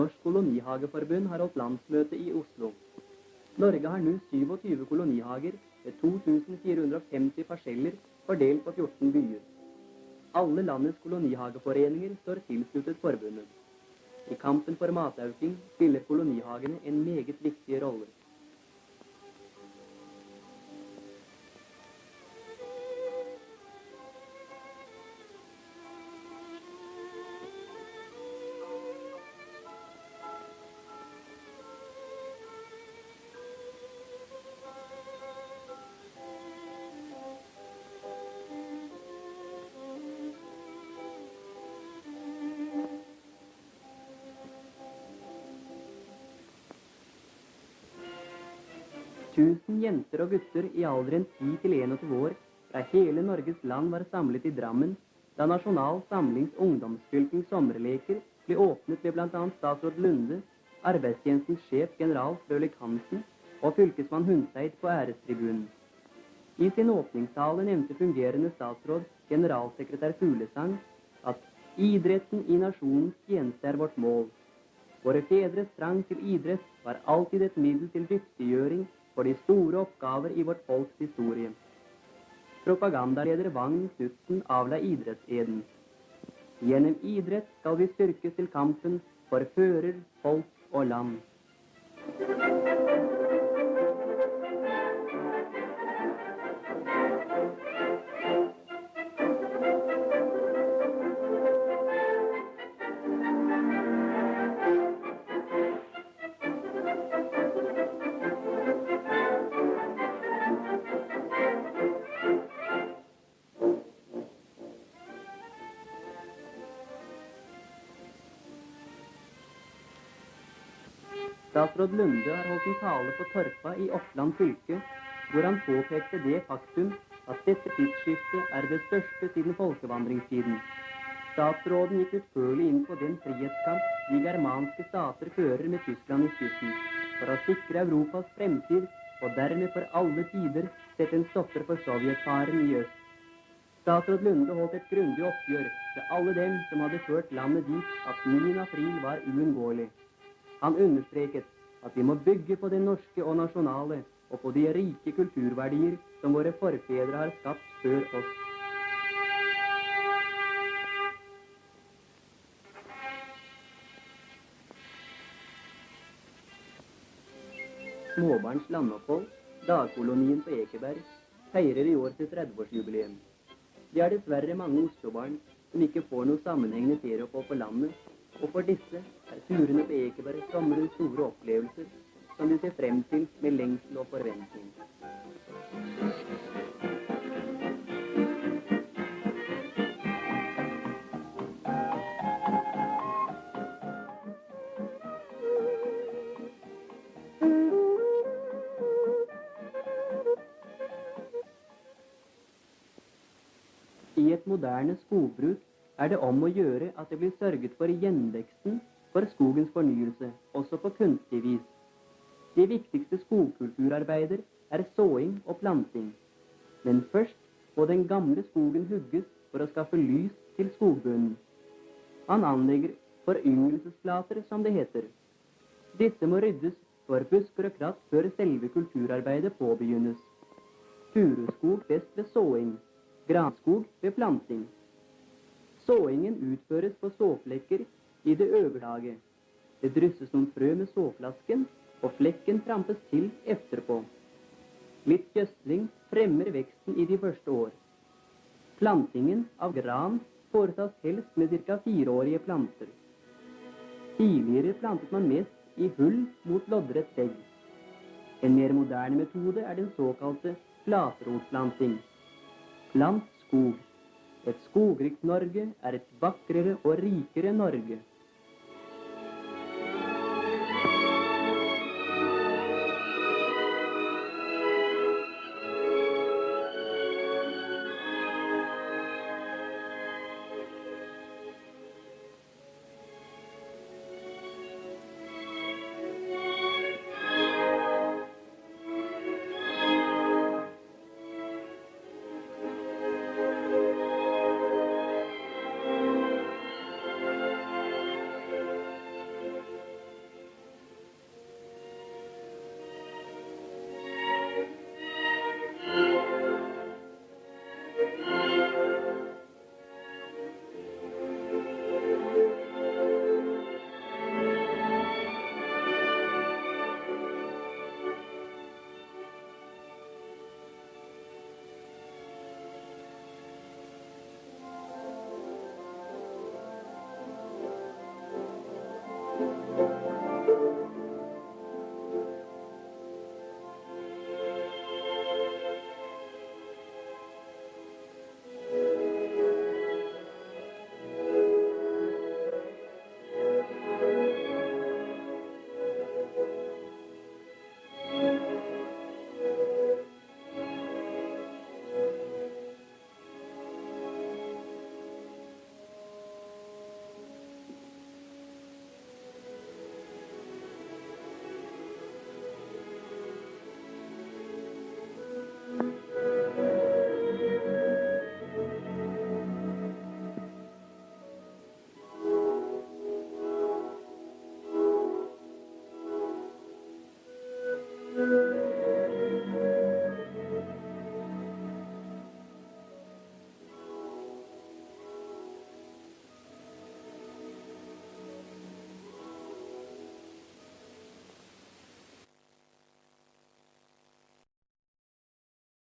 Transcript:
Norsk Kolonihageforbund har holdt landsmøte i Oslo. Norge har nå 27 kolonihager med 2450 parseller fordelt på 14 byer. Alle landets kolonihageforeninger står tilsluttet forbundet. I kampen for matauking spiller kolonihagene en meget viktig rolle. Tusen jenter og gutter i alderen 10 til 21 år fra hele Norges land var samlet i Drammen da Nasjonal Samlings ungdomsfylkings sommerleker ble åpnet ved bl.a. statsråd Lunde, arbeidstjenestens sjef general Frølik Hansen og fylkesmann Hundseid på ærestribunen. I sin åpningstale nevnte fungerende statsråd generalsekretær Fuglesang at idretten i nasjonens tjeneste er vårt mål. Våre fedres trang til idrett var alltid et middel til dyktiggjøring for de store oppgaver i vårt folks historie. Propagandaleder Vagn Knudsen avla idrettseden. Gjennom idrett skal vi styrkes til kampen for fører, folk og land. Statsråd Lunde har holdt en tale på Torpa i Oppland fylke, hvor han påpekte det faktum at dette tidsskiftet er det største siden folkevandringstiden. Statsråden gikk utførlig inn på den frihetskamp de germanske stater fører med Tyskland i spissen, for å sikre Europas fremtid og dermed for alle tider sette en stopper for sovjetfaren i øst. Statsråd Lunde holdt et grundig oppgjør med alle dem som hadde ført landet dit at 9. april var uunngåelig. Han understreket at vi må bygge på det norske og nasjonale, og på de rike kulturverdier som våre forfedre har skapt før oss. Småbarns landopphold, dagkolonien på Ekeberg, feirer i år sitt 30-årsjubileum. Det er dessverre mange Oslo-barn som ikke får noe sammenhengende ferieopphold på landet, og for disse er turene på Ekeberg sommerens store opplevelser som de ser frem til med lengsel og forventning. I et moderne skogbruk er det om å gjøre at det blir sørget for gjenveksten for skogens fornyelse, også på kunstig vis. De viktigste skogkulturarbeider er såing og planting. Men først må den gamle skogen hugges for å skaffe lys til skogbunnen. Han anlegger foryngrelsesplater, som det heter. Disse må ryddes for busker og kratt før selve kulturarbeidet påbegynnes. Furuskog best ved såing, granskog ved planting. Såingen utføres på såflekker i det øvre laget. Det drysses noen frø med såflasken, og flekken trampes til etterpå. Litt gjødsling fremmer veksten i de første år. Plantingen av gran foretas helst med ca. 4-årige planter. Tidligere plantet man mest i hull mot loddrett vegg. En mer moderne metode er den såkalte flatrotplanting. Plant skog. Et skogrikt Norge er et vakrere og rikere Norge.